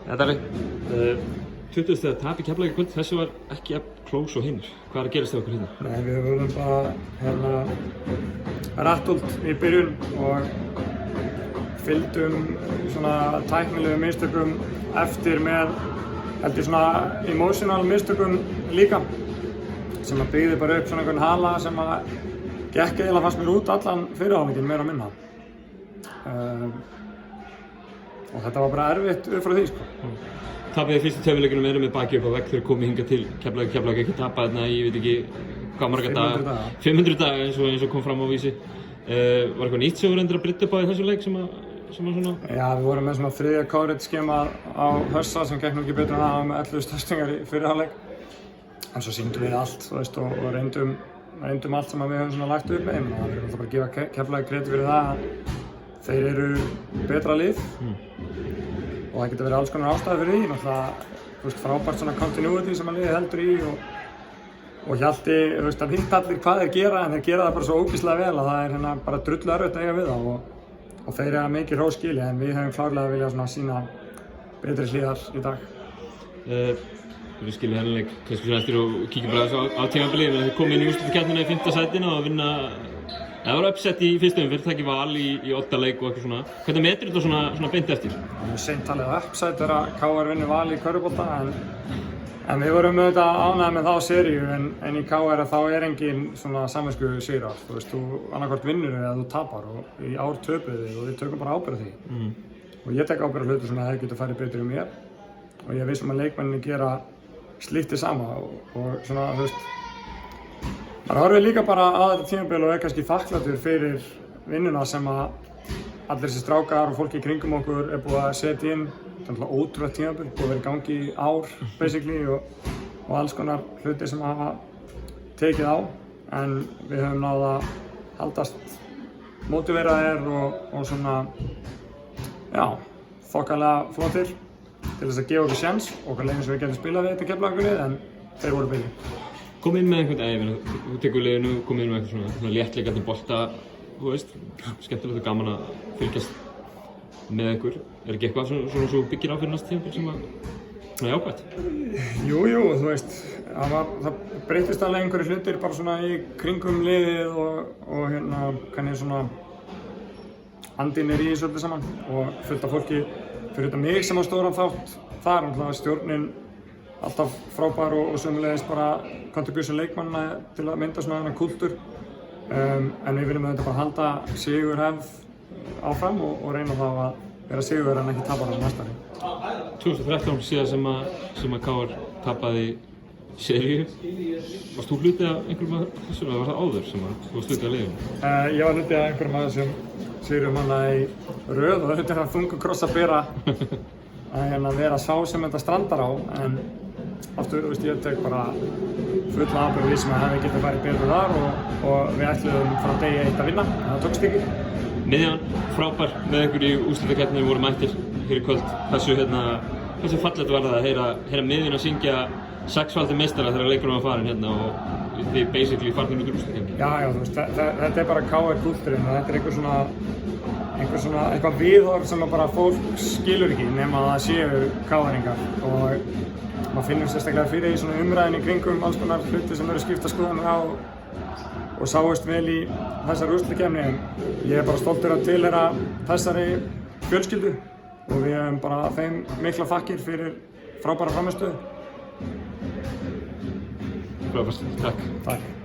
Þetta er 20 stegar tap í Keflavík í kvöld, þessu var ekki jafn close og hinnir. Hvað er að gerast hjá okkur hérna? Nei, við vorum bara rattólt í byrjun og fylgdum svona tæknilegum mistökum eftir með held ég svona emotional mistökum líka sem að byggði bara upp svona einhvern hala sem að gekk eiginlega fannst mér út allan fyrirháleikinn meira að minna. Og þetta var bara erfitt upp frá því sko. Tapið í fyrstu tveimleikunum eru með baki upp á vegg þegar komið hingað til Keflavík ekki tapað þarna í, ég veit ekki hvað marga daga. 500 daga eins og kom fram á vísi. Var eitthvað nýtt sem voru endur að brydda upp á í þessu leik sem að svona? Já, við vorum með svona þriðja coverage skema á Hössa sem gekk nú ekki betur en það með 11 stöðstingar í fyrirháleik. En svo sýndum við allt, þú veist, og reyndum allt sem við höfum svona lagt upp með. Það verður alltaf bara að gefa Keflavík kredit fyrir það að þeir eru betra lið. Og það getur verið alls konar ástæði fyrir því, náttúrulega frábært svona continuity sem að liðið heldur í og Hjalti, þú veist, það veit allir hvað þeir gera en þeir gera það bara svo ógeðslega vel að það er hérna bara drullu erfitt að eiga við þá og þeir eiga mikið hrós skilið en við hefum klárlega viljað svona sýna betri hliðar í dag. Við skiljum hérna leik kannski fyrir eftir og kíkjum bara á tímabilið, en þið komið inn í úrslitakeppnina í 5. sætinu og vinna. Það var uppsett í fyrstu umferð, það ekki Val í oddaleik og eitthvað svona. Hvernig metur þetta svona beint eftir? Það er seint talið að uppsett er að KR vinni Val í körfubolta en við vorum auðvitað ánægðir með þá seríu en í KR þá er engin svona samvisku sigrar. Þú veist, þú annaðhvort vinnur eða þú tapar og í ár töpuðu þig og við tökum bara ábyrgð á því. Og ég tek ábyrgð á hlutum sem þeir geta farið betur mér og ég veist að leikmenninni gera slíkt hið sama og svona, þú veist, maður horfir líka bara á þetta tímabil og er kannski þakklátur fyrir vinnuna sem að allir þessi strákar og fólki í kringum okkur er búið að setja inn. Það er náttúrulega ótrúlegt tímabil, búið að vera í gangi í ár basically og alls konar hluti sem hafa tekið á en við höfum náð að haldast mótiveraðir og svona, já, þokkalega flottir til þess að gefa okkur sjens og okkar leginn sem við getum spilað við þetta Keflavíkurlið en þeir voru betri. Kom inn með einhvern, þú tekur liðinu, kom inn með eitthvað svona léttleikandi bolta, þú veist, skemmtilegt og gaman að fylgjast með einhver. Er ekki eitthvað svona svo byggir á fyrir næsta tímabil sem að jákvætt? Jú, þú veist, það breytist alveg einhverju hlutir bara svona í kringum liðið og hérna hvernig svona andinn er í þessu öllu saman og fullt af fólki fyrir þetta mig sem á stóran þátt þar, náttúrulega stjórnin alltaf frábær og sömulegis bara contribution leikmanna til að mynda svona þennan kúltúr en við viljum auðvitað bara halda sigurhefð áfram og reyna þá að vera sigur en ekki tapa á næsta ári. 2013 síðan sem að KR tapaði seríu. Varst þú hluti af einhverjum af þessu eða var það áður sem að þú varst hluti af liðinu? Ég var hluti af einhverjum af þessum sigrum hana í röð og þetta er það þungu kross að bera að vera sá sem þetta strandar á en aftur, þú veist, ég tek bara fulla ábyrgð við sem að hefði getað farið betur þar og við ætluðum frá degi 1 að vinna en það tókst ekki. Miðjan frábær með ykkur í úrslitakeppninni, voru mættir hér í kvöld. Hversu fallegt var það að heyra miðjuna syngja 6-faldi meistara þegar leikurinn var farin hérna og þið basically farnir út úr úrslitakeppninni? Já, þú veist, þetta er bara KR kúltúrinn og þetta er eitthvað viðhorf sem bara fólk skilur ekki nema að það séu KR-ingar og maður finnur sérstaklega fyrir í svona umræðinni kringum alls konar hluti sem eru skipta skoðanir á og sáist vel í þessari úrslitakeppni en ég er bara stoltur að tilheyra þessari fjölskyldu og við hefum bara þeim mikla þakkir fyrir frábæra frammistöðu. Frábært, takk. Takk.